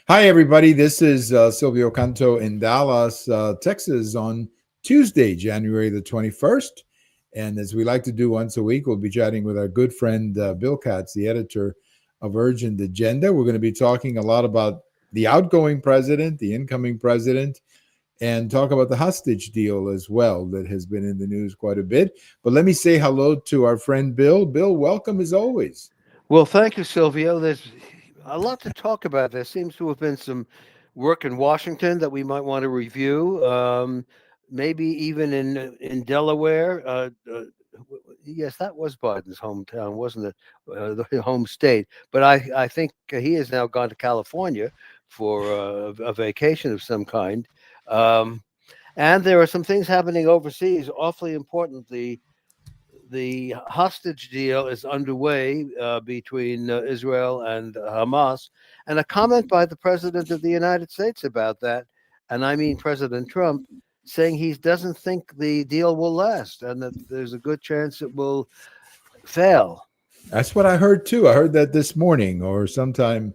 Hi, everybody. This is Silvio Canto in Dallas, Texas on Tuesday, January the 21st. And as we like to do once a week, we'll be chatting with our good friend Bill Katz, the editor of Urgent Agenda. We're going to be talking a lot about the outgoing president, the incoming president, and talk about the hostage deal as well that has been in the news quite a bit. But let me say hello to our friend Bill. Bill, welcome as always. Well, thank you, Silvio. There's a lot to talk about. There seems to have been some work in Washington that we might want to review. Maybe even in Delaware. Yes, that was Biden's hometown, wasn't it? The home state. But I think he has now gone to California for a vacation of some kind. Um, and there are some things happening overseas, awfully important. The hostage deal is underway between Israel and Hamas. And a comment by the President of the United States about that, and I mean President Trump, saying he doesn't think the deal will last and that there's a good chance it will fail. That's what I heard too. I heard that this morning or sometime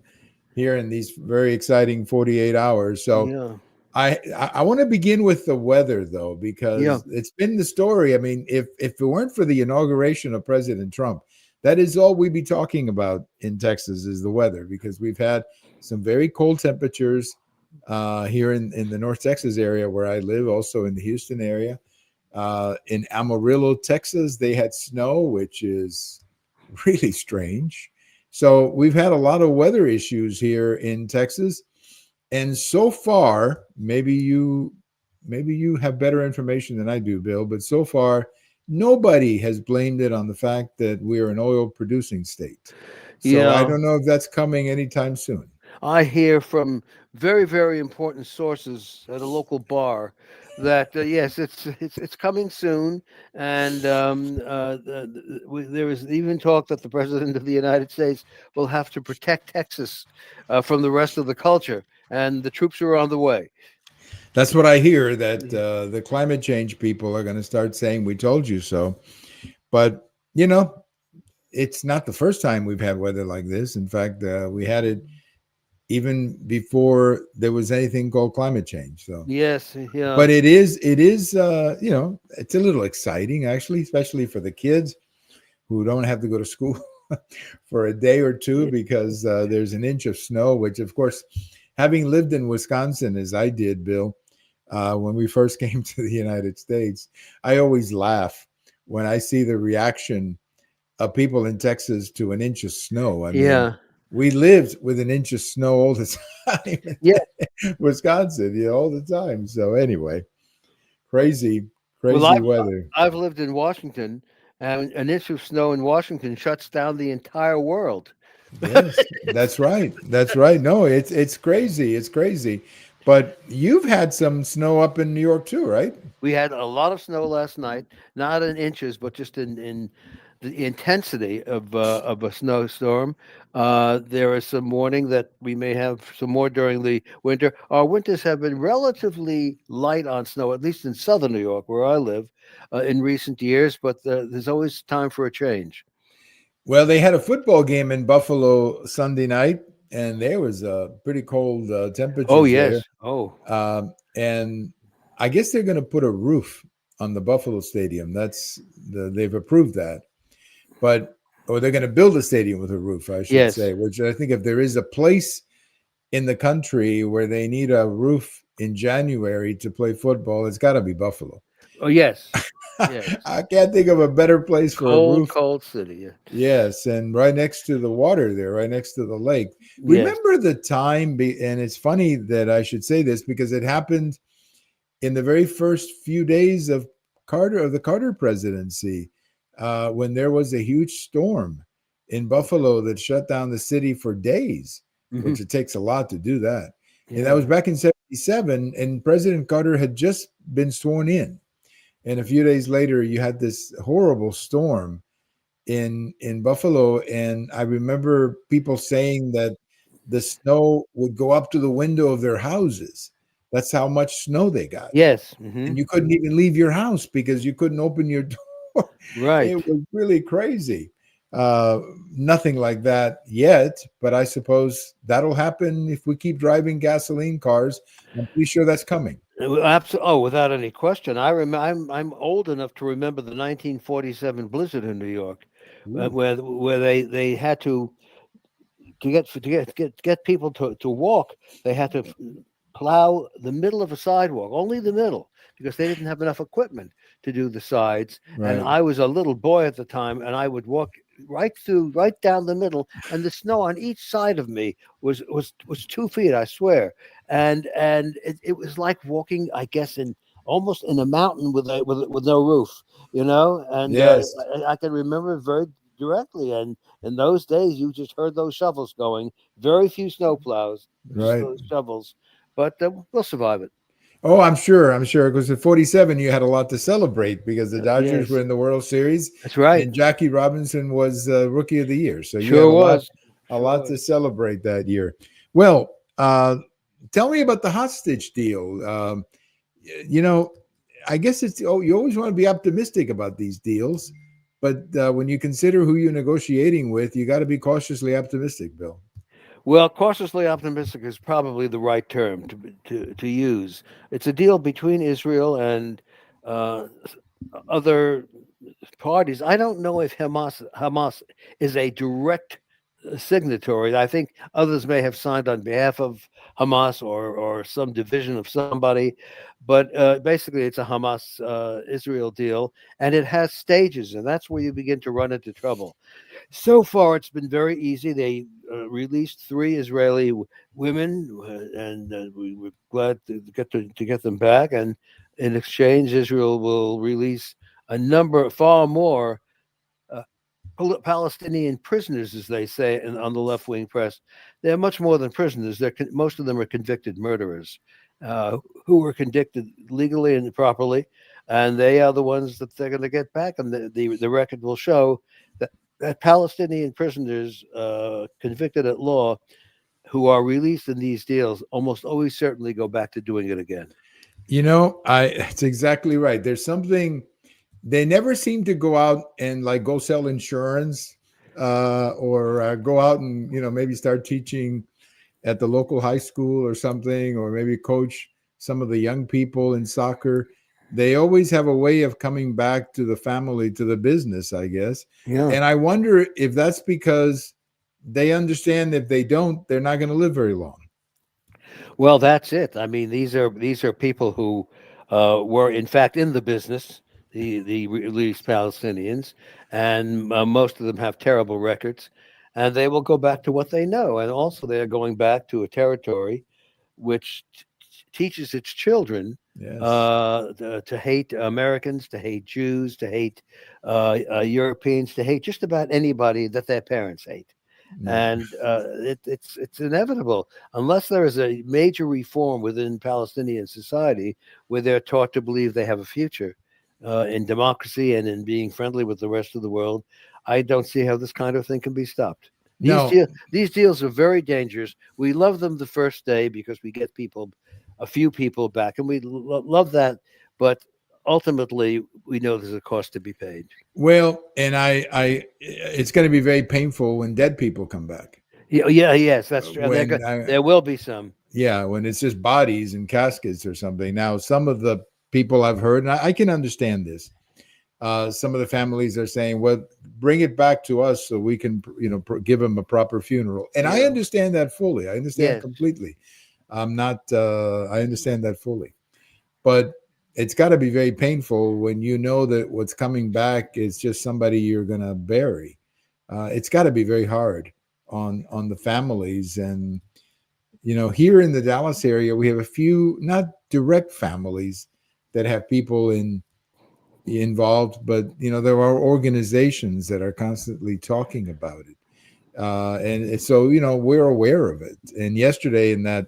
here in these very exciting 48 hours. So Yeah. I want to begin with the weather though, Yeah. because it's been the story. I mean, if it weren't for the inauguration of President Trump, that is all we'd be talking about in Texas is the weather, because we've had some very cold temperatures here in the North Texas area where I live, also in the Houston area. In Amarillo, Texas, they had snow, which is really strange. So we've had a lot of weather issues here in Texas, and so far, maybe you have better information than I do, Bill, but so far nobody has blamed it on the fact that we're an oil producing state. So I Yeah. don't know if that's coming anytime soon. I hear from very, very important sources at a local bar that yes, it's coming soon, and there is even talk that the president of the United States will have to protect Texas from the rest of the culture, and the troops are on the way. That's what I hear, that the climate change people are going to start saying, "We told you so." But, you know, it's not the first time we've had weather like this. In fact, we had it even before there was anything called climate change. So, Yes, yeah, but it is, it's a little exciting actually, especially for the kids who don't have to go to school for a day or two yeah, because there's an inch of snow, which, of course, having lived in Wisconsin as I did, Bill, when we first came to the United States, I always laugh when I see the reaction of people in Texas to an inch of snow. I mean, yeah. we lived with an inch of snow all the time Yeah. in Wisconsin, all the time. So anyway, crazy, Well, crazy weather. I've lived in Washington, and an inch of snow in Washington shuts down the entire world. Yes, It's- that's right. That's right. No, it's crazy. It's crazy. But you've had some snow up in New York too, right? we had a lot of snow last night, not in inches, but just in the intensity of a snowstorm. There is some warning that we may have some more during the winter. Our winters have been relatively light on snow, at least in southern New York, where I live, in recent years. But there's always time for a change. Well, they had a football game in Buffalo Sunday night, and there was pretty cold Oh temperatures there. yes. Oh And I guess they're going to put a roof on the Buffalo Stadium. They've approved that, but or they're going to build a stadium with a roof, I should yes. say. Which I think if there is a place in the country where they need a roof in January to play football, it's got to be Buffalo. Oh yes. Yes. I can't think of a better place for a Cold, roof. cold city. Yeah. Yes, and right next to the water there, right next to the lake. Yes. Remember the time, and it's funny that I should say this because it happened in the very first few days of the Carter presidency, when there was a huge storm in Buffalo that shut down the city for days, Hmm. which it takes a lot to do that. And that Yeah. was back in 77, and President Carter had just been sworn in. And a few days later, you had this horrible storm in Buffalo, and I remember people saying that the snow would go up to the window of their houses. That's how much snow they got. Yes. Hmm. And you couldn't even leave your house because you couldn't open your door. Right. It was really crazy. Uh, Nothing like that yet, but I suppose that'll happen if we keep driving gasoline cars. I'm pretty sure that's coming. Absolutely. Oh, without any question. I'm old enough to remember the 1947 blizzard in New York, Ooh, where they had to get people to walk. They had to plow the middle of a sidewalk, only the middle, because they didn't have enough equipment to do the sides. And right. I was a little boy at the time, and I would walk right down the middle, and the snow on each side of me was 2 feet, I swear. And it was like walking, I guess, in almost in a mountain with no roof, And Yes, I can remember it very directly. And in those days, you just heard those shovels going. Very few snow plows, just right. those shovels. But we'll survive it. Oh, I'm sure. I'm sure. Because at 47, you had a lot to celebrate because the Dodgers were Yes, in the World Series that's right. and Jackie Robinson was Rookie of the Year. So you had Sure was. a Sure lot was. to celebrate that year. Well, tell me about the hostage deal. You know, I guess it's you always want to be optimistic about these deals, but when you consider who you're negotiating with, you got to be cautiously optimistic, Bill. Well, cautiously optimistic is probably the right term to use. It's a deal between Israel and uh, other parties. I don't know if Hamas is a direct signatory. I think others may have signed on behalf of Hamas or some division of somebody, but basically it's a Hamas Israel deal, and it has stages, and that's where you begin to run into trouble. So far, it's been very easy. They released three Israeli women, and we were glad to get them back. And in exchange, Israel will release a number, far more uh, Palestinian prisoners, as they say on the left wing press. They're much more than prisoners. Most of them are convicted murderers uh, who were convicted legally and properly, and they are the ones that they're going to get back. And the record will show that Palestinian prisoners convicted at law who are released in these deals almost always certainly go back to doing it again. I it's exactly right. There's something they never seem to go out and like go sell insurance or go out and maybe start teaching at the local high school or something, or maybe coach some of the young people in soccer. They always have a way of coming back to the family, to the business, I guess. Yeah. And I wonder if that's because they understand if they don't, they're not going to live very long. Well, that's it. I mean, these are people who were in fact in the business, the released Palestinians, and most of them have terrible records, and they will go back to what they know, and also they are going back to a territory which teaches its children Yes. to hate Americans, to hate Jews, to hate Europeans, to hate just about anybody that their parents hate. Yeah. And it's inevitable unless there is a major reform within Palestinian society where they're taught to believe they have a future in democracy and in being friendly with the rest of the world. I don't see how this kind of thing can be stopped. No, These deals are very dangerous. We love them the first day because we get a few people back, and we love that. But ultimately, we know there's a cost to be paid. well, and it's going to be very painful when dead people come back. Yeah, yeah, yes, that's true. And When there will be some. Yeah, when it's just bodies and caskets or something. Now, some of the people I've heard, and I can understand this. Some of the families are saying, "Well, bring it back to us so we can, give them a proper funeral." And I Yeah. understand that fully. I understand Yes. completely. I'm not. I understand that fully, but it's got to be very painful when you know that what's coming back is just somebody you're going to bury. It's got to be very hard on the families. And here in the Dallas area, we have a few not direct families that have people involved, but there are organizations that are constantly talking about it, and so we're aware of it. And yesterday in that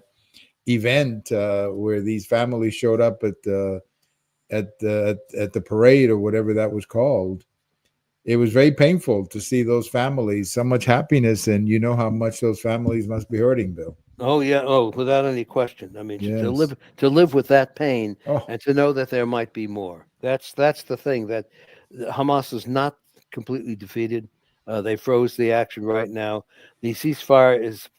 event where these families showed up at the parade or whatever that was called, it was very painful to see those families, so much happiness, and you know how much those families must be hurting, Bill. Oh yeah. Oh, without any question. I mean, Yes. to live with that pain Oh, and to know that there might be more. That's the thing that Hamas is not completely defeated. They froze the action right now. The ceasefire is,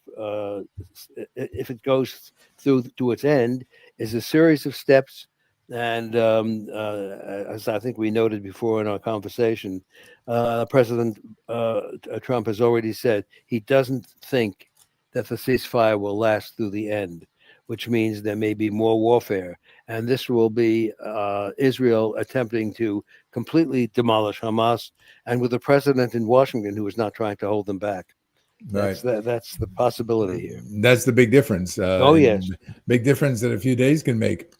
if it goes through to its end, is a series of steps. And as I think we noted before in our conversation, President Trump has already said he doesn't think that the ceasefire will last through the end, which means there may be more warfare. And this will be Israel attempting to completely demolish Hamas, and with a president in Washington who is not trying to hold them back. Right. That's the possibility here. That's the big difference. Oh yes. And big difference that a few days can make.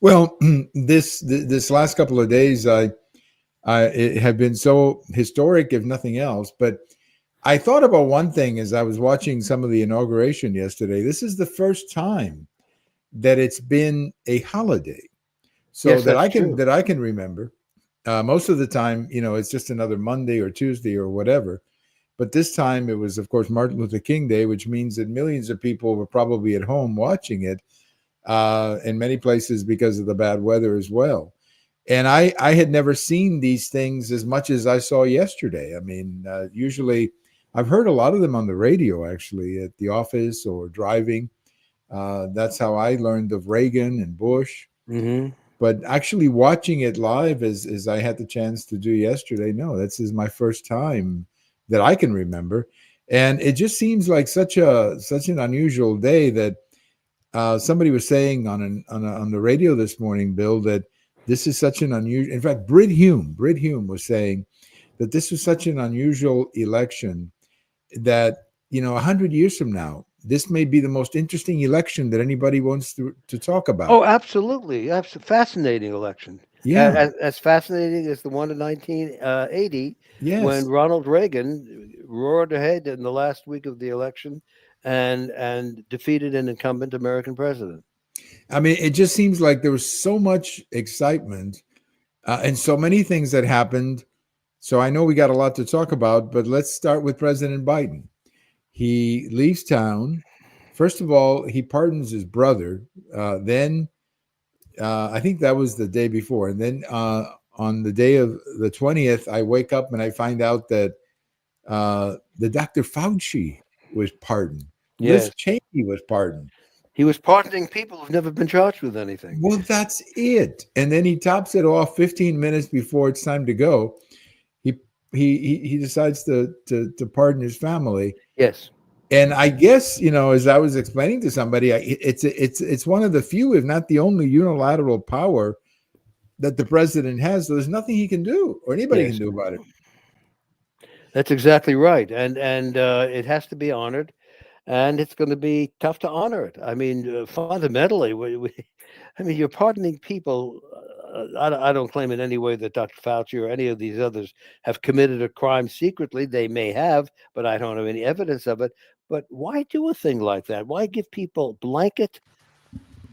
Well, this last couple of days, it have been so historic, if nothing else. But I thought about one thing as I was watching some of the inauguration yesterday. This is the first time that it's been a holiday, so Yes, that that's true. I can remember. Most of the time, it's just another Monday or Tuesday or whatever. But this time it was, of course, Martin Luther King Day, which means that millions of people were probably at home watching it in many places because of the bad weather as well. And I had never seen these things as much as I saw yesterday. I mean, usually I've heard a lot of them on the radio, actually, at the office or driving. That's how I learned of Reagan and Bush. Mm-hmm. But actually watching it live, as I had the chance to do yesterday, no, this is my first time that I can remember. And it just seems like such an unusual day that somebody was saying on the radio this morning, Bill, that this is such an unusual. In fact, Brit Hume was saying that this was such an unusual election that 100 years from now, this may be the most interesting election that anybody wants to talk about. Oh, absolutely. That's a fascinating election. Yeah. As fascinating as the one in 1980, when Yes. Ronald Reagan roared ahead in the last week of the election and defeated an incumbent American president. I mean, it just seems like there was so much excitement and so many things that happened. So I know we got a lot to talk about, but let's start with President Biden. He leaves town. First of all, he pardons his brother. Then I think that was the day before. And then on the day of the 20th, I wake up and I find out that the Dr. Fauci was pardoned. Liz Yes. Cheney was pardoned. He was pardoning people who've never been charged with anything. Well, that's it. And then he tops it off 15 minutes before it's time to go. He decides to pardon his family. Yes. And I guess, as I was explaining to somebody, it's one of the few, if not the only, unilateral power that the president has. So there's nothing he can do or anybody can do about it. That's exactly right, and it has to be honored, and it's going to be tough to honor it. I mean, fundamentally, I mean, you're pardoning people. I don't claim in any way that Dr. Fauci or any of these others have committed a crime secretly. They may have, but I don't have any evidence of it. But why do a thing like that? Why give people blanket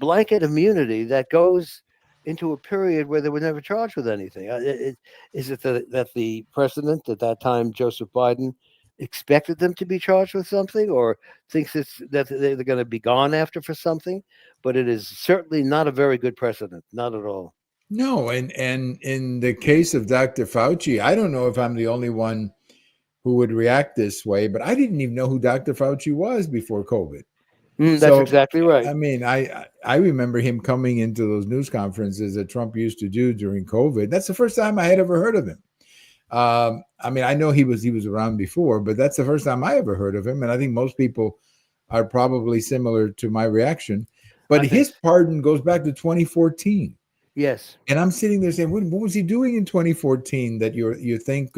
immunity that goes into a period where they were never charged with anything? Is it that the president at that time, Joseph Biden, expected them to be charged with something, or thinks that they're going to be gone after for something? But it is certainly not a very good precedent, not at all. No, and in the case of Dr. Fauci, I don't know if I'm the only one who would react this way, but I didn't even know who Dr. Fauci was before COVID. That's exactly right. I mean, I remember him coming into those news conferences that Trump used to do during COVID. That's the first time I had ever heard of him. I mean, I know he was around before, but that's the first time I ever heard of him. And I think most people are probably similar to my reaction. But his pardon goes back to 2014. Yes. And I'm sitting there saying, what was he doing in 2014 that you think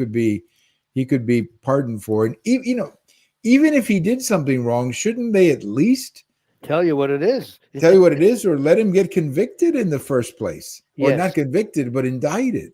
he could be pardoned for? And even if he did something wrong, shouldn't they at least tell you what it is? Tell you what it is, or let him get convicted in the first place, or Yes. not convicted but indicted.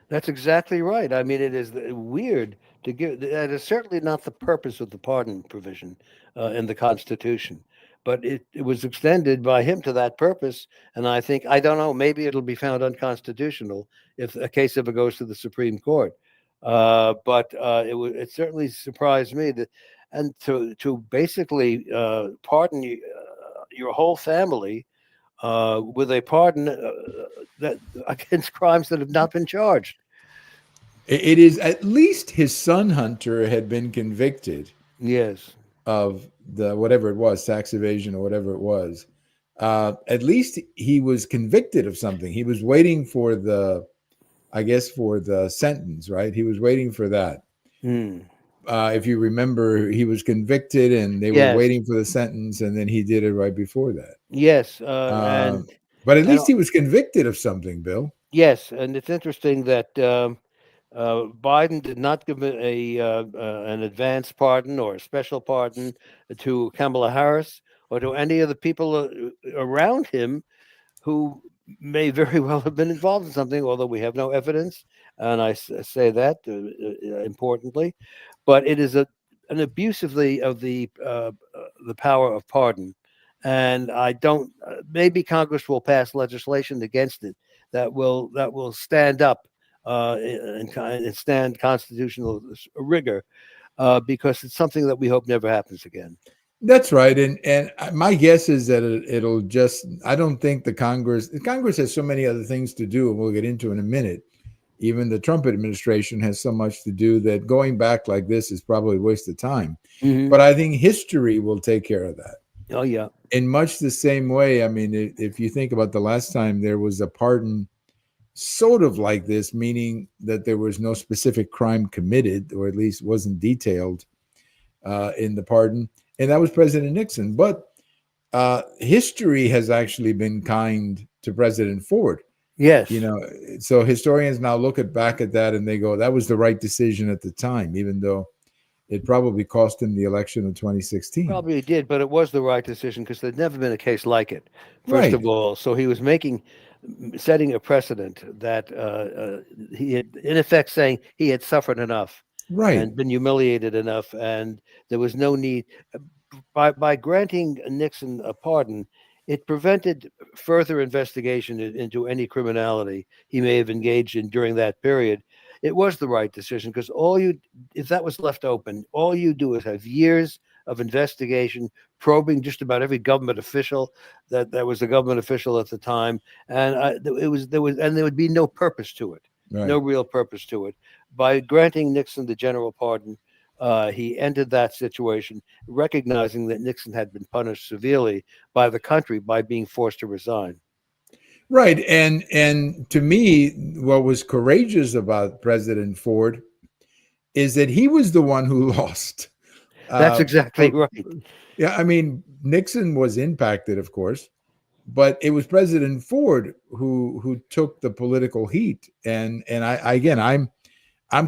That's exactly right. I mean, it is weird to give. That is certainly not the purpose of the pardon provision in the Constitution. But it was extended by him to that purpose. And I don't know, maybe it'll be found unconstitutional if a case ever goes to the Supreme Court. But it certainly surprised me that, and to basically pardon your whole family with a pardon that against crimes that have not been charged. It is at least his son Hunter had been convicted Yes. of the whatever it was, tax evasion or whatever it was. At least he was convicted of something. He was waiting for I guess, for the sentence, right? He was waiting for that. Mm. If you remember, he was convicted and they were Yes. waiting for the sentence, and then he did it right before that. Yes. Uh, but at And least he was convicted of something, Bill. yes, and it's interesting that Biden did not give an advance pardon or a special pardon to Kamala Harris or to any of the people around him who may very well have been involved in something, although we have no evidence. And say that importantly, but it is an abuse of the power of pardon, and I don't. Maybe Congress will pass legislation against it that will stand up and stand constitutional rigor, because it's something that we hope never happens again. That's right, and my guess is that it'll just. I don't think the Congress has so many other things to do, and we'll get into in a minute. Even the Trump administration has so much to do that going back like this is probably a waste of time. Hmm. But I think history will take care of that. Oh yeah. In much the same way, I mean, if you think about the last time there was a pardon sort of like this, meaning that there was no specific crime committed, or at least wasn't detailed in the pardon, and that was President Nixon. But history has actually been kind to President Ford. You Yes. know, so historians now look back at that and they go, that was the right decision at the time, even though it probably cost him the election of 2016. Probably did, but it was the right decision because there'd never been a case like it. First Right, of all, so he was setting a precedent that he had, in effect, saying he had suffered enough right, and been humiliated enough, and there was no need. By granting Nixon a pardon, it prevented further investigation into any criminality he may have engaged in during that period. It was the right decision because if that was left open, all you do is have years of investigation, probing just about every government official that was a government official at the time, and there would be no purpose to it, no right. real purpose to it. By granting Nixon the general pardon, he ended that situation, recognizing that Nixon had been punished severely by the country by being forced to resign. Right. And to me, what was courageous about President Ford is that he was the one who lost. That's exactly For right. Yeah, I mean, Nixon was impacted, of course, but it was President Ford who took the political heat. And I again, I'm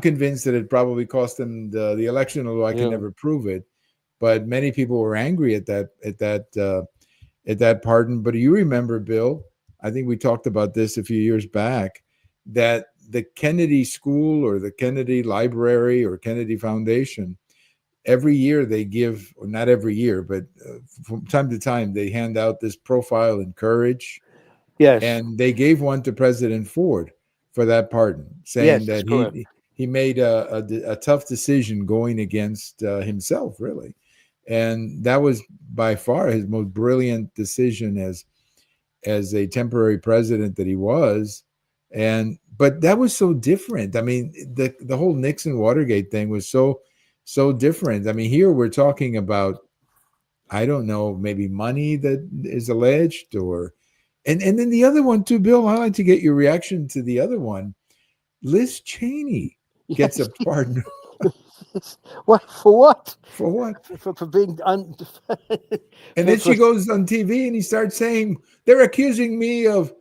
convinced that it probably cost him the election, although I can Yeah. never prove it. But many people were angry at that pardon. But you remember, Bill, I think we talked about this a few years back, that the Kennedy School or the Kennedy Library or Kennedy Foundation, every year they give, or not every year, but from time to time, they hand out this profile in courage. Yes. And they gave one to President Ford for that pardon, saying Yes, that's that correct. he made a tough decision going against himself, really. And that was by far his most brilliant decision as a temporary president that he was. And but that was so different. I mean, the whole Nixon Watergate thing was so different. I mean, here we're talking about, I don't know, maybe money that is alleged, or and then the other one too, Bill. I'd like to get your reaction to the other one. Liz Cheney gets a Yes. pardon. What for? What? For what? For being And for, then for she goes on TV and he starts saying they're accusing me of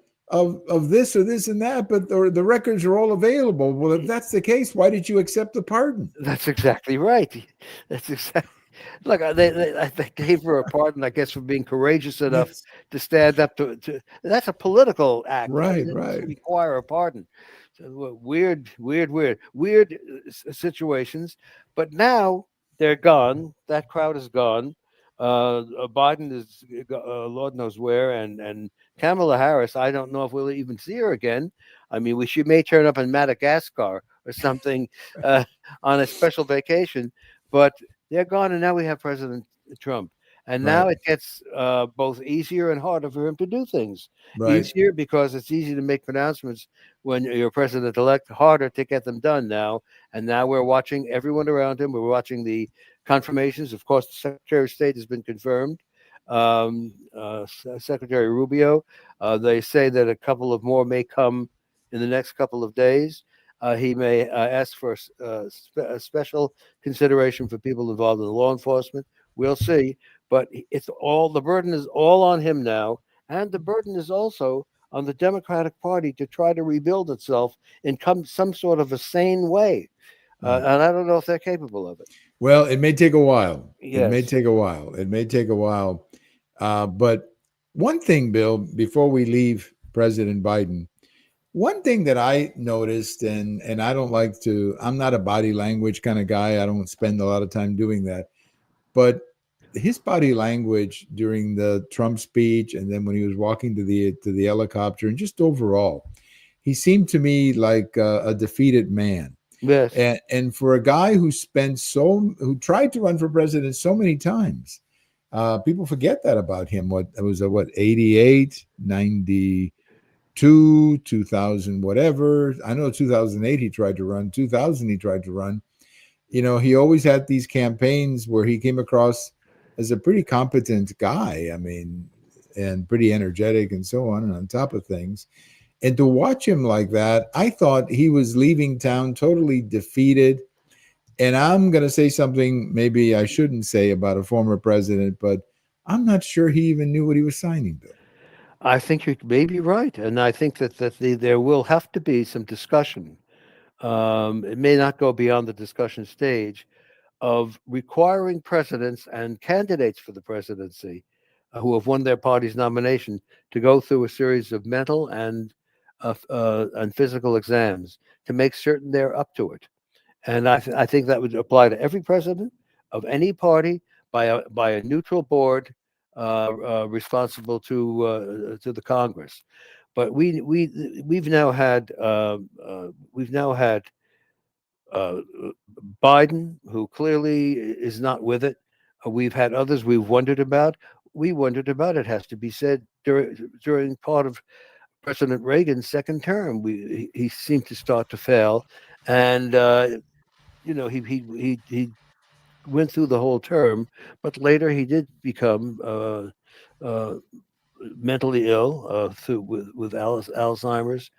this or this and that, but the records are all available. Well, if that's the case, why did you accept the pardon? That's exactly right. That's exactly. Look, they gave her a pardon, I guess, for being courageous enough That's to stand up to. That's a political act. right, It doesn't right. require a pardon. So, weird situations. But now they're gone. That crowd is gone. Biden is, Lord knows where, and Kamala Harris. I don't know if we'll even see her again. I mean, she may turn up in Madagascar or something on a special vacation, but they're gone, and now we have President Trump. And Right. now it gets both easier and harder for him to do things. Right. Easier because it's easy to make pronouncements when you're president-elect, harder to get them done now. And now we're watching everyone around him. We're watching the confirmations. Of course, the Secretary of State has been confirmed. Secretary Rubio, they say that a couple of more may come in the next couple of days. He may ask for a special consideration for people involved in law enforcement. We'll see, but it's all the burden is all on him now, and the burden is also on the Democratic Party to try to rebuild itself in some sort of a sane way. Right. And I don't know if they're capable of it. Well, it may take a while. It may Yes. take a while. It may take a while. But one thing, Bill, before we leave President Biden, one thing that I noticed, and I don't like to, I'm not a body language kind of guy. I don't spend a lot of time doing that. But his body language during the Trump speech, and then when he was walking to the helicopter, and just overall, he seemed to me like a defeated man. Yes. And for a guy who who tried to run for president so many times, people forget that about him. What it was, 88, 92, 2000, whatever. I know 2008 he tried to run, 2000 he tried to run. He always had these campaigns where he came across as a pretty competent guy. I mean, and pretty energetic and so on. And on top of things, and to watch him like that, I thought he was leaving town totally defeated. And I'm going to say something maybe I shouldn't say about a former president, but I'm not sure he even knew what he was signing, Bill. I think you may be right, and I think that there will have to be some discussion. It may not go beyond the discussion stage of requiring presidents and candidates for the presidency who have won their party's nomination to go through a series of mental and physical exams to make certain they're up to it. And I think that would apply to every president of any party by a neutral board responsible to the Congress. But we've now had uh, Biden, who clearly is not with it. We've had others we've wondered about. We wondered about, it has to be said, during part of President Reagan's second term. He seemed to start to fail, and he went through the whole term, but later he did become uh, mentally ill with Alzheimer's,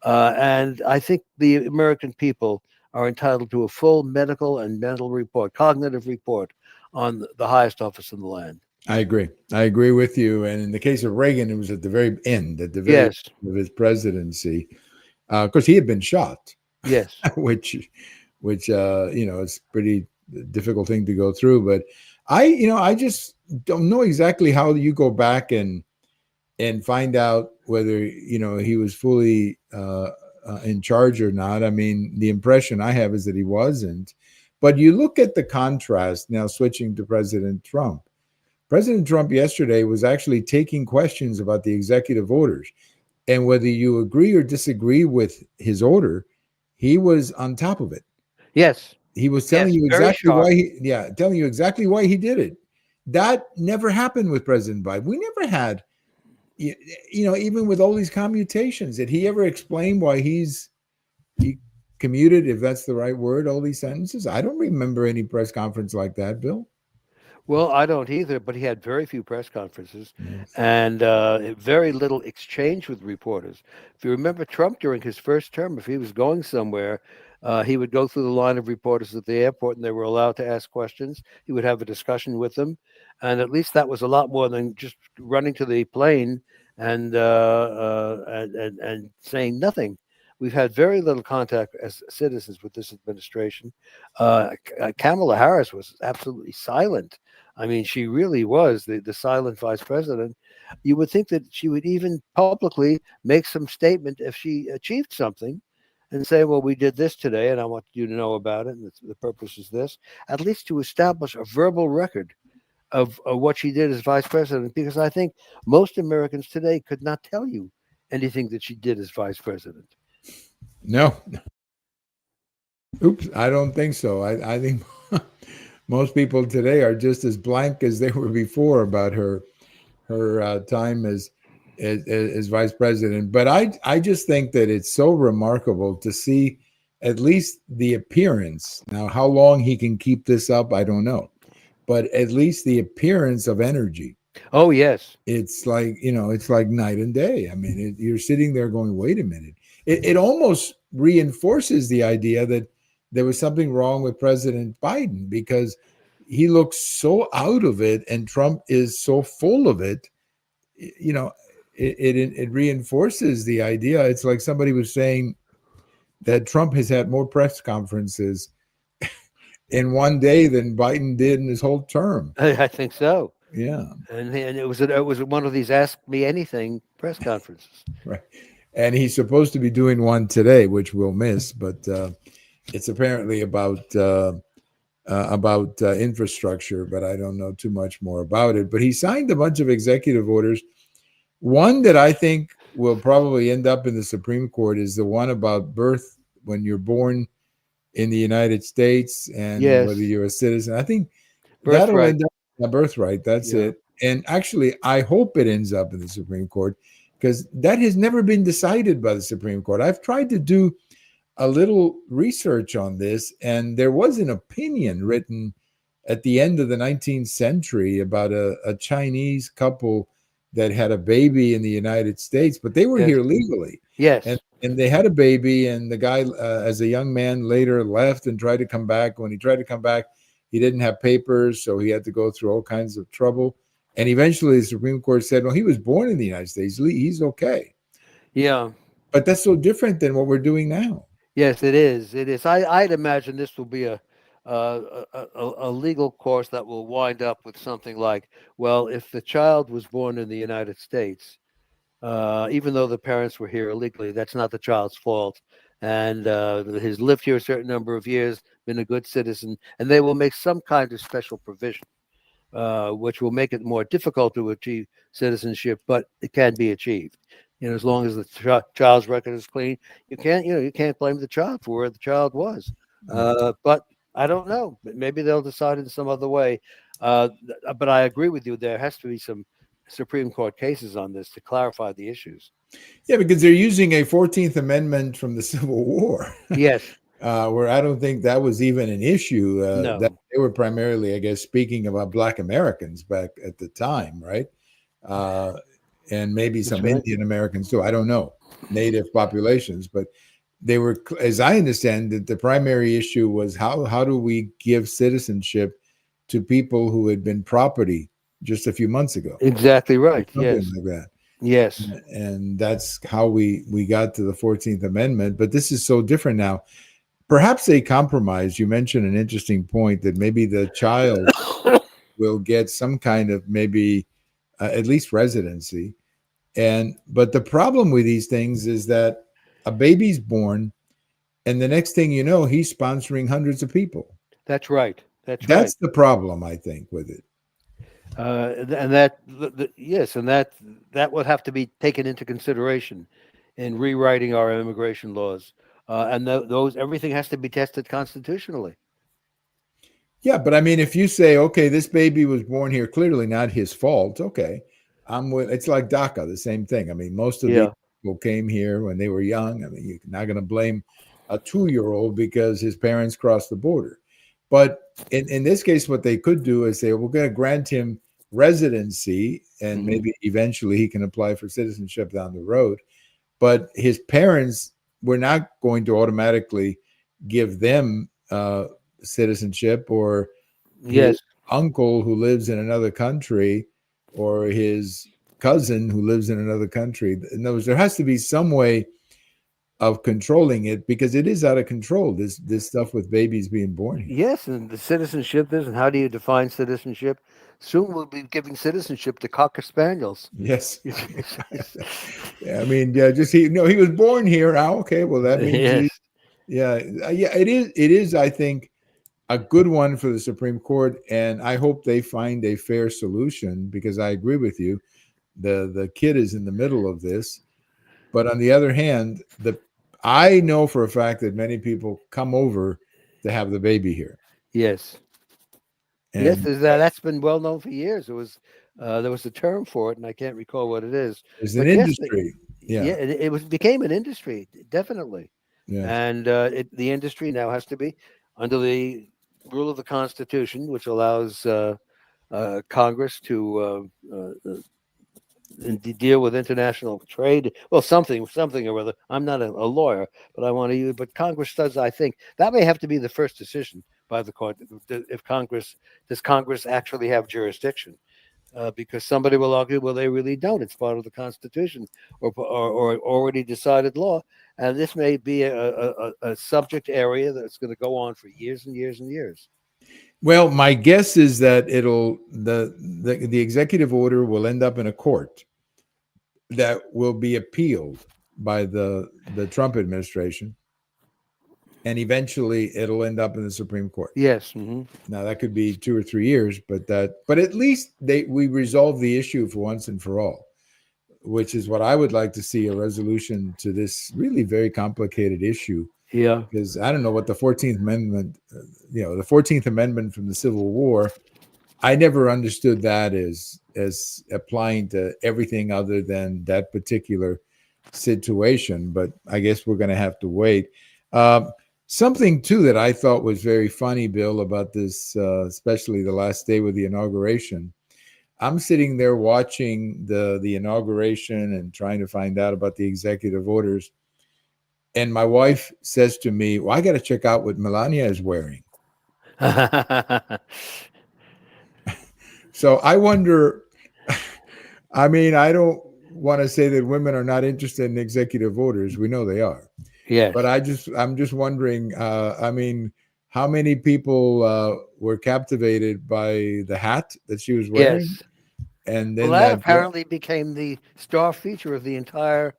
and I think the American people are entitled to a full medical and mental report, cognitive report on the highest office in the land. I agree. I agree with you. And in the case of Reagan, it was at the very end, at the very Yes. end of his presidency, because he had been shot, Yes. which it's a pretty difficult thing to go through. But I just don't know exactly how you go back and find out whether he was fully in charge or not. I mean, the impression I have is that he wasn't. But you look at the contrast now, switching to President Trump. President Trump yesterday was actually taking questions about the executive orders, and whether you agree or disagree with his order, he was on top of it. Yes. He was telling you Very exactly sharp. telling you exactly why he did it. That never happened with President Biden. We never had, even with all these commutations, did he ever explain why he commuted, if that's the right word, all these sentences? I don't remember any press conference like that, Bill. Well, I don't either, but he had very few press conferences Yes. and very little exchange with reporters. If you remember Trump during his first term, if he was going somewhere, he would go through the line of reporters at the airport and they were allowed to ask questions. He would have a discussion with them. And at least that was a lot more than just running to the plane and saying nothing. We've had very little contact as citizens with this administration. Kamala Harris was absolutely silent. I mean, she really was the silent vice president. You would think that she would even publicly make some statement if she achieved something and say, well, we did this today and I want you to know about it. And the purpose is this, at least to establish a verbal record of what she did as vice president, because I think most Americans today could not tell you anything that she did as vice president. No. Oops, I don't think so. I think most people today are just as blank as they were before about her time as vice president. But I just think that it's so remarkable to see at least the appearance. Now, how long he can keep this up, I don't know, but at least the appearance of energy. Oh yes. It's like, it's like night and day. I mean, you're sitting there going, wait a minute. It almost reinforces the idea that there was something wrong with President Biden because he looks so out of it and Trump is so full of it. You know, it reinforces the idea. It's like somebody was saying that Trump has had more press conferences in one day than Biden did in his whole term. I think so. Yeah. And it was one of these Ask Me Anything press conferences. Right. And he's supposed to be doing one today, which we'll miss, but it's apparently about infrastructure, but I don't know too much more about it. But he signed a bunch of executive orders. One that I think will probably end up in the Supreme Court is the one about birth when you're born in the United States and Yes. whether you're a citizen. I think Birthright. that'll end up in a birthright. That's Yeah. it. And actually, I hope it ends up in the Supreme Court because that has never been decided by the Supreme Court. I've tried to do a little research on this, and there was an opinion written at the end of the 19th century about a Chinese couple that had a baby in the United States, but they were Yes. here legally. Yes. And they had a baby, and the guy, as a young man, later left and tried to come back. When he tried to come back, he didn't have papers, so he had to go through all kinds of trouble. And eventually the Supreme Court said, well, he was born in the United States. He's okay. Yeah. But that's so different than what we're doing now. Yes, it is. It is. I'd imagine this will be a legal course that will wind up with something like, well, if the child was born in the United States, even though the parents were here illegally, that's not the child's fault, and has lived here a certain number of years, been a good citizen, and they will make some kind of special provision, which will make it more difficult to achieve citizenship, but it can be achieved. As long as the child's record is clean, you can't blame the child for where the child was. But I don't know. Maybe they'll decide in some other way. But I agree with you. There has to be some Supreme Court cases on this to clarify the issues. Yeah, because they're using a 14th Amendment from the Civil War. Yes. Where I don't think that was even an issue. No. That they were primarily, I guess, speaking about Black Americans back at the time, right? And maybe some Indian Americans too. I don't know, native populations, but they were, as I understand it, the primary issue was how do we give citizenship to people who had been property just a few months ago? Exactly right. Something Yes. like that. Yes. And that's how we got to the 14th Amendment. But this is so different now. Perhaps a compromise. You mentioned an interesting point that maybe the child will get some kind of maybe at least residency. But the problem with these things is that a baby's born, and the next thing you know, he's sponsoring hundreds of people. That's right. That's the problem, I think, with it. And that would have to be taken into consideration in rewriting our immigration laws. And those everything has to be tested constitutionally. Yeah, but I mean, if you say, okay, this baby was born here, clearly not his fault. Okay, it's like DACA, the same thing. I mean, most of these people came here when they were young. I mean, you're not going to blame a 2-year-old because his parents crossed the border. But in this case, what they could do is say, we're going to grant him residency, and maybe eventually he can apply for citizenship down the road. But his parents, we're not going to automatically give them citizenship, or his uncle who lives in another country, or his cousin who lives in another country. In other words, there has to be some way of controlling it, because it is out of control, this stuff with babies being born here. Yes, and the citizenship is, and how do you define citizenship? Soon we'll be giving citizenship to Cocker Spaniels. Yes. Yeah, I mean, just he was born here. Okay, well that means it is, I think, a good one for the Supreme Court, and I hope they find a fair solution, because I agree with you. The kid is in the middle of this, but on the other hand, I know for a fact that many people come over to have the baby here. Yes. Yes, And that's been well known for years. There was a term for it, and I can't recall what it is. there's an But yes, industry. yeah, Yeah. it was became an industry, definitely. Yes. And the industry now has to be under the rule of the Constitution, which allows Congress to deal with international trade. Well, something or other. I'm not a lawyer, but I want to use. But Congress does. I think that may have to be the first decision by the court. If Congress does Congress actually have jurisdiction? Because somebody will argue, well, they really don't. It's part of the Constitution or already decided law, and this may be a subject area that's going to go on for years and years and years. Well, my guess is that the executive order will end up in a court that will be appealed by the Trump administration, and eventually it'll end up in the Supreme Court. Yes. Mm-hmm. Now that could be 2 or 3 years, but at least we resolve the issue for once and for all, which is what I would like to see, a resolution to this really very complicated issue. Yeah. Because I don't know what the 14th Amendment, the 14th Amendment from the Civil War, I never understood that as applying to everything other than that particular situation. But I guess we're going to have to wait. Something too that I thought was very funny, Bill, about this, especially the last day with the inauguration. I'm sitting there watching the inauguration and trying to find out about the executive orders. And my wife says to me, well, I got to check out what Melania is wearing. So I wonder, I mean, I don't want to say that women are not interested in executive orders. We know they are. Yes. But I'm just wondering, I mean, how many people were captivated by the hat that she was wearing? Yes. And then Well, that apparently became the star feature of the entire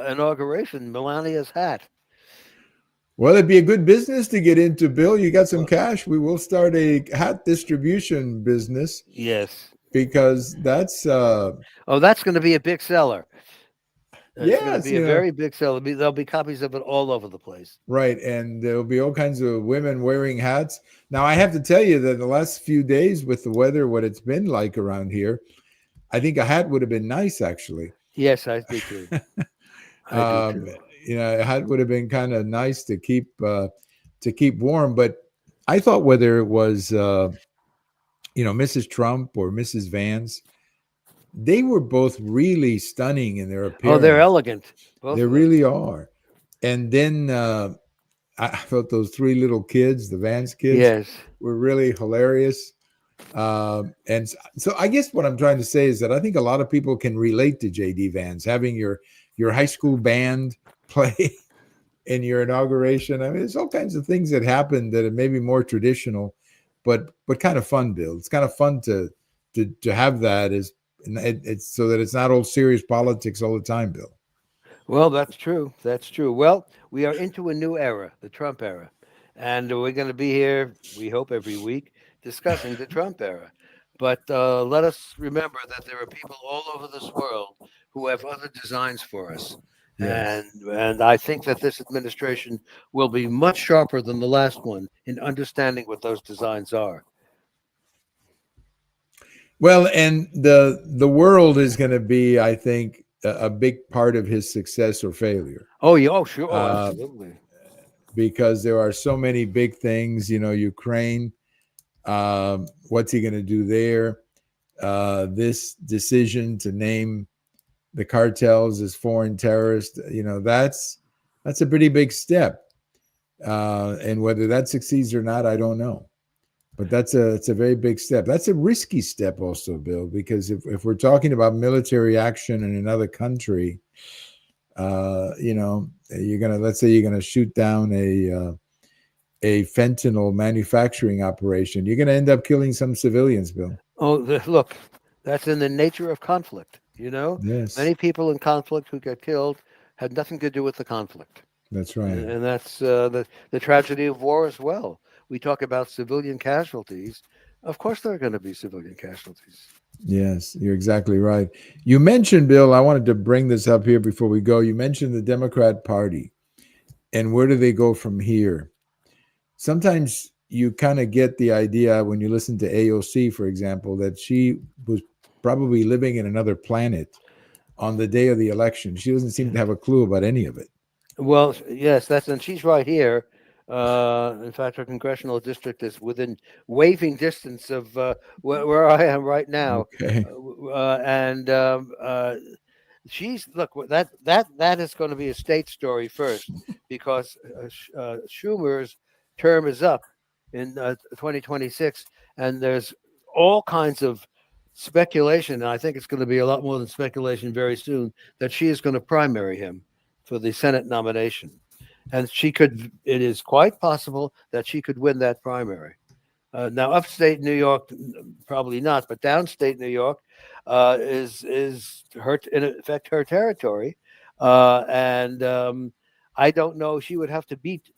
inauguration, Melania's hat. Well, it'd be a good business to get into, Bill. You got some cash. We will start a hat distribution business. Yes. Because that's that's going to be a big seller. It's going to yes, be a very big seller. There'll be copies of it all over the place. Right. And there'll be all kinds of women wearing hats. Now, I have to tell you that the last few days with the weather, what it's been like around here, I think a hat would have been nice, actually. Yes, I do too. I do too. A hat would have been kind of nice to keep warm. But I thought whether it was, Mrs. Trump or Mrs. Vance, they were both really stunning in their appearance. Oh, they're elegant. They really are. And then I thought those three little kids, the Vance kids, were really hilarious. And so I guess what I'm trying to say is that I think a lot of people can relate to J.D. Vance, having your high school band play in your inauguration. I mean, there's all kinds of things that happen that are maybe more traditional, but kind of fun, Bill. It's kind of fun to have that it's so that it's not all serious politics all the time, Bill. Well, that's true. That's true. Well, we are into a new era, the Trump era. And we're going to be here, we hope, every week discussing the Trump era. But let us remember that there are people all over this world who have other designs for us. Yes. And I think that this administration will be much sharper than the last one in understanding what those designs are. Well, and the world is going to be, I think, a big part of his success or failure. Oh, yeah, oh, sure, absolutely. Because there are so many big things, Ukraine. What's he going to do there? This decision to name the cartels as foreign terrorists, that's a pretty big step. And whether that succeeds or not, I don't know. But it's a very big step. That's a risky step also, Bill, because if we're talking about military action in another country, let's say you're gonna shoot down a fentanyl manufacturing operation, you're gonna end up killing some civilians, Bill. Oh, look, that's in the nature of conflict. Yes. Many people in conflict who get killed had nothing to do with the conflict. That's right. And that's the tragedy of war as well. We talk about civilian casualties. Of course, there are going to be civilian casualties. Yes, you're exactly right. You mentioned, Bill, I wanted to bring this up here before we go. You mentioned the Democrat Party and where do they go from here? Sometimes, you kind of get the idea when you listen to AOC, for example, that she was probably living in another planet on the day of the election. She doesn't seem to have a clue about any of it. Well, yes, and she's right here. In fact, her congressional district is within waving distance of where I am right now, Okay. and she's look that is going to be a state story first because Schumer's term is up in 2026, and there's all kinds of speculation. And I think it's going to be a lot more than speculation very soon that she is going to primary him for the Senate nomination, and she could. It is quite possible that she could win that primary. Now, upstate New York, probably not, but downstate New York is her in effect her territory, and I don't know. She would have to beat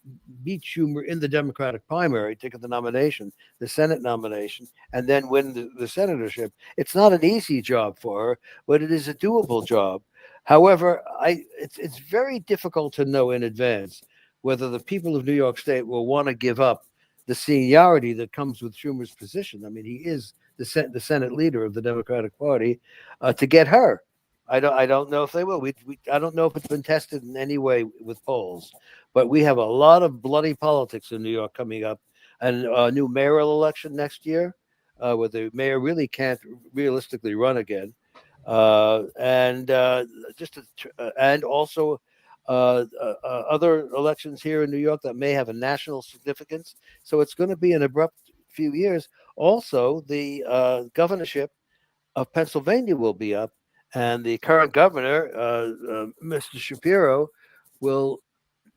Schumer in the Democratic primary to get the nomination, the Senate nomination, and then win the senatorship. It's not an easy job for her, but it is a doable job. However, it's very difficult to know in advance whether the people of New York State will want to give up the seniority that comes with Schumer's position. I mean, he is the Senate leader of the Democratic Party to get her. I don't know if they will. I don't know if it's been tested in any way with polls, but we have a lot of bloody politics in New York coming up, and a new mayoral election next year, where the mayor really can't realistically run again, and and also other elections here in New York that may have a national significance. So it's going to be an abrupt few years. Also, the governorship of Pennsylvania will be up, and the current governor, Mr. Shapiro, will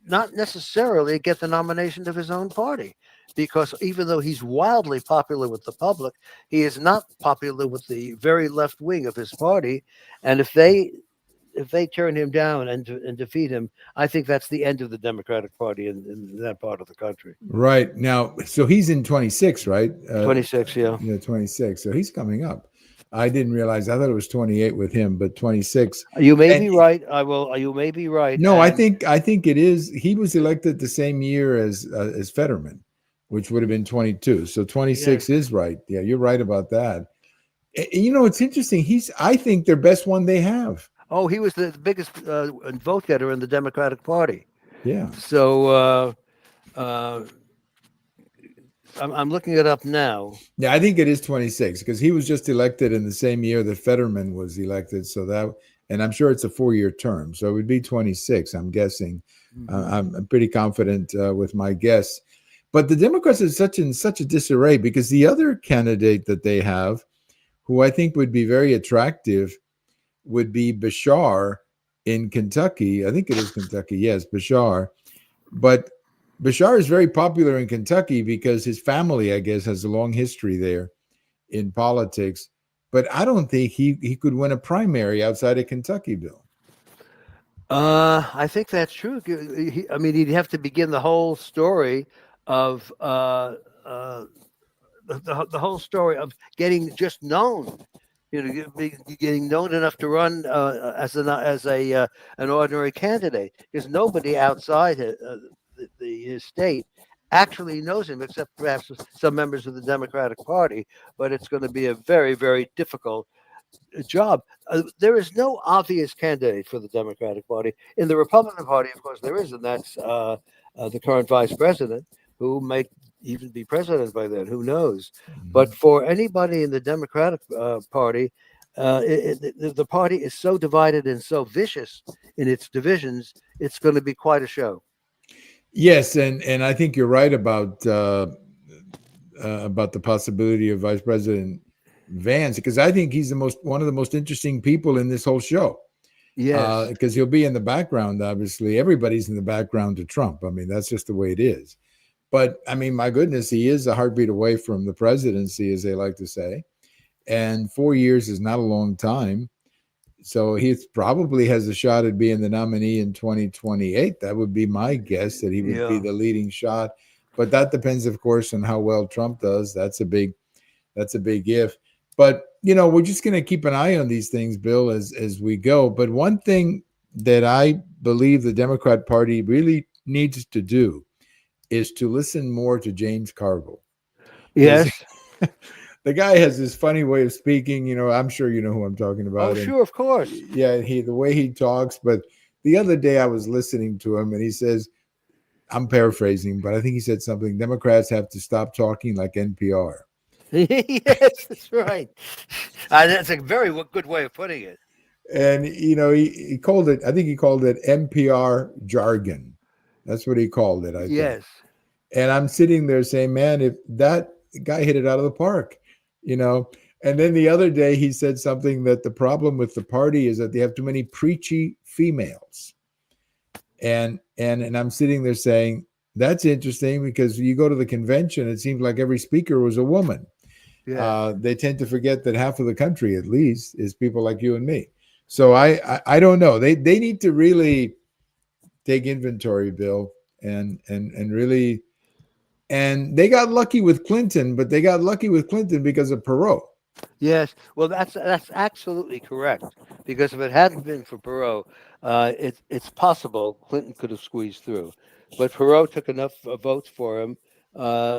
not necessarily get the nomination of his own party, because even though he's wildly popular with the public, he is not popular with the very left wing of his party. And if they turn him down and defeat him, I think that's the end of the Democratic Party in that part of the country. Right now, so he's in 26, right? 26, yeah. 26. So he's coming up. I didn't realize. I thought it was 28 with him, but 26. You may be right. You may be right. No, I think it is. He was elected the same year as Fetterman, which would have been 22. So 26 is right. Yeah, you're right about that. You know, it's interesting. I think their best one they have. Oh, he was the biggest vote getter in the Democratic Party. Yeah. So I'm looking it up now. Yeah, I think it is 26 because he was just elected in the same year that Fetterman was elected. So that, and I'm sure it's a 4-year term. So it would be 26, I'm guessing. Mm-hmm. I'm pretty confident with my guess. But the Democrats are in such a disarray because the other candidate that they have, who I think would be very attractive, would be Bashar in Kentucky. I think it is Kentucky. Yes, Bashar. But Bashar is very popular in Kentucky because his family, I guess, has a long history there in politics. But I don't think he could win a primary outside of Kentucky, Bill. I think that's true. I mean, he'd have to begin the whole story of the whole story of getting just known. You know, getting known enough to run as an ordinary candidate, because nobody outside his state actually knows him, except perhaps some members of the Democratic Party. But it's going to be a very, very difficult job. There is no obvious candidate for the Democratic Party. In the Republican Party, of course, there is, and that's the current vice president, who might even be president by then. Who knows? Mm-hmm. But for anybody in the Democratic Party, the party is so divided and so vicious in its divisions. It's going to be quite a show. Yes, and I think you're right about the possibility of Vice President Vance, because I think he's one of the most interesting people in this whole show. Yes, because he'll be in the background. Obviously, everybody's in the background to Trump. I mean, that's just the way it is. But I mean, my goodness, he is a heartbeat away from the presidency, as they like to say. And 4 years is not a long time. So he probably has a shot at being the nominee in 2028. That would be my guess, that he would be the leading shot. But that depends, of course, on how well Trump does. That's a big if. But, you know, we're just going to keep an eye on these things, Bill, as we go. But one thing that I believe the Democrat Party really needs to do is to listen more to James Carville. Yes. The guy has this funny way of speaking. You know, I'm sure you know who I'm talking Oh, about. And sure, of course. yeah, the way he talks. But the other day I was listening to him, and he says, I'm paraphrasing, but I think he said something. Democrats have to stop talking like NPR. Yes, that's right. That's a very good way of putting it. And he called it. I think he called it NPR jargon. That's what he called it, I think. Yes. And I'm sitting there saying, man, if that guy hit it out of the park, you know. And then the other day he said something that the problem with the party is that they have too many preachy females. And I'm sitting there saying, that's interesting, because you go to the convention, it seems like every speaker was a woman. Yes. They tend to forget that half of the country, at least, is people like you and me. So I don't know. They need to really take inventory, Bill, and really. And they got lucky with Clinton, but they got lucky with Clinton because of Perot. Yes. Well, that's absolutely correct. Because if it hadn't been for Perot, it's possible Clinton could have squeezed through. But Perot took enough votes for him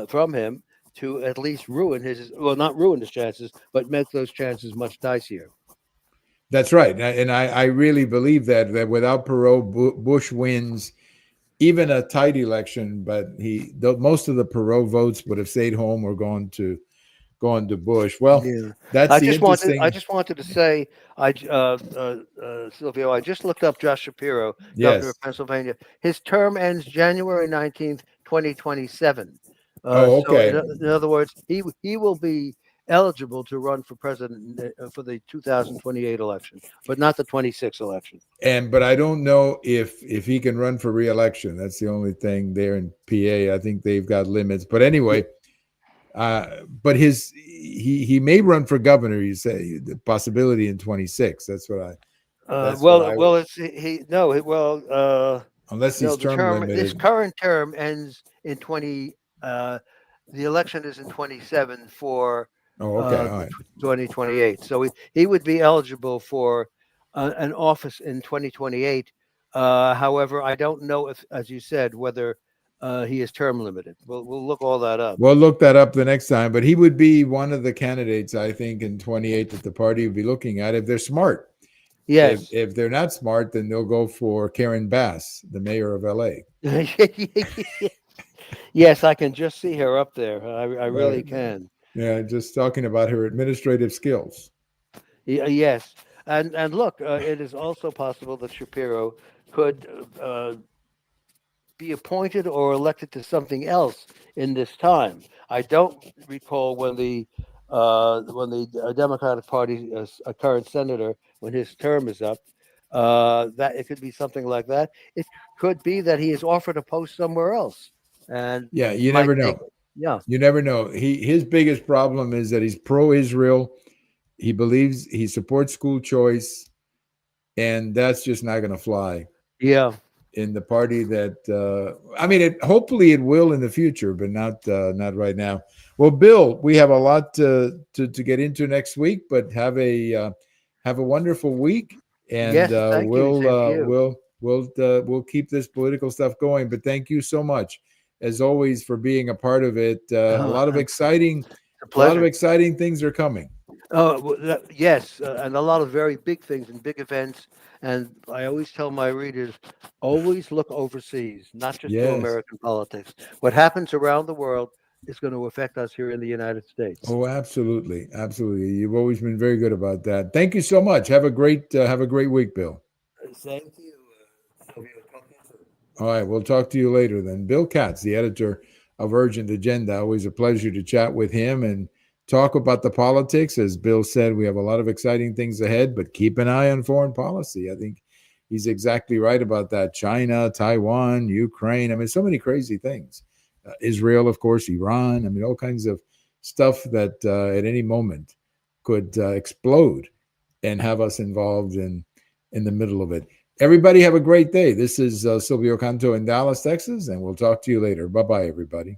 from him to at least not ruin his chances, but make those chances much dicier. That's right, and I really believe that without Perot, Bush wins even a tight election, but most of the Perot votes would have stayed home or gone to Bush. Well, Yeah. that's I the just interesting. wanted to say, Silvio, I just looked up Josh Shapiro, governor Yes. of Pennsylvania. His term ends January 19th, 2027. Oh, So okay. in other words, he will be eligible to run for president for the 2028 election, but not the 26 election. But I don't know if he can run for re-election. That's the only thing there in PA. I think they've got limits. But anyway, but he may run for governor. You say the possibility in 26. That's what I. It's he no it, well Unless no he's the term term this limited. current term ends in 20. The election is in 27 for Oh, okay. All right. 2028. So he would be eligible for an office in 2028. However, I don't know if, as you said, whether he is term limited. We'll look all that up. We'll look that up the next time. But he would be one of the candidates, I think, in 28 that the party would be looking at if they're smart. Yes. If they're not smart, then they'll go for Karen Bass, the mayor of LA. Yes, I can just see her up there. I really can. Yeah, just talking about her administrative skills. Yes, and look, it is also possible that Shapiro could be appointed or elected to something else in this time. I don't recall when the Democratic Party, a current senator, when his term is up, that it could be something like that. It could be that he is offered a post somewhere else, and Yeah, he you might never take know. it. Yeah. You never know. His biggest problem is that he's pro-Israel. He believes he supports school choice, and that's just not going to fly. Yeah. In the party that I mean, hopefully it will in the future, but not right now. Well, Bill, we have a lot to get into next week, but have a wonderful week, and Yes, thank you. Same to you. we'll keep this political stuff going. But thank you so much, as always, for being a part of it. A lot of exciting things are coming. Oh, yes, and a lot of very big things and big events. And I always tell my readers, always look overseas, not just to Yes. American politics. What happens around the world is going to affect us here in the United States. Oh, absolutely, absolutely. You've always been very good about that. Thank you so much. Have a great week, Bill. Same to you. All right, we'll talk to you later then. Bill Katz, the editor of Urgent Agenda. Always a pleasure to chat with him and talk about the politics. As Bill said, we have a lot of exciting things ahead, but keep an eye on foreign policy. I think he's exactly right about that. China, Taiwan, Ukraine. I mean, so many crazy things. Israel, of course, Iran. I mean, all kinds of stuff that at any moment could explode and have us involved in the middle of it. Everybody have a great day. This is Silvio Canto in Dallas, Texas, and we'll talk to you later. Bye-bye, everybody.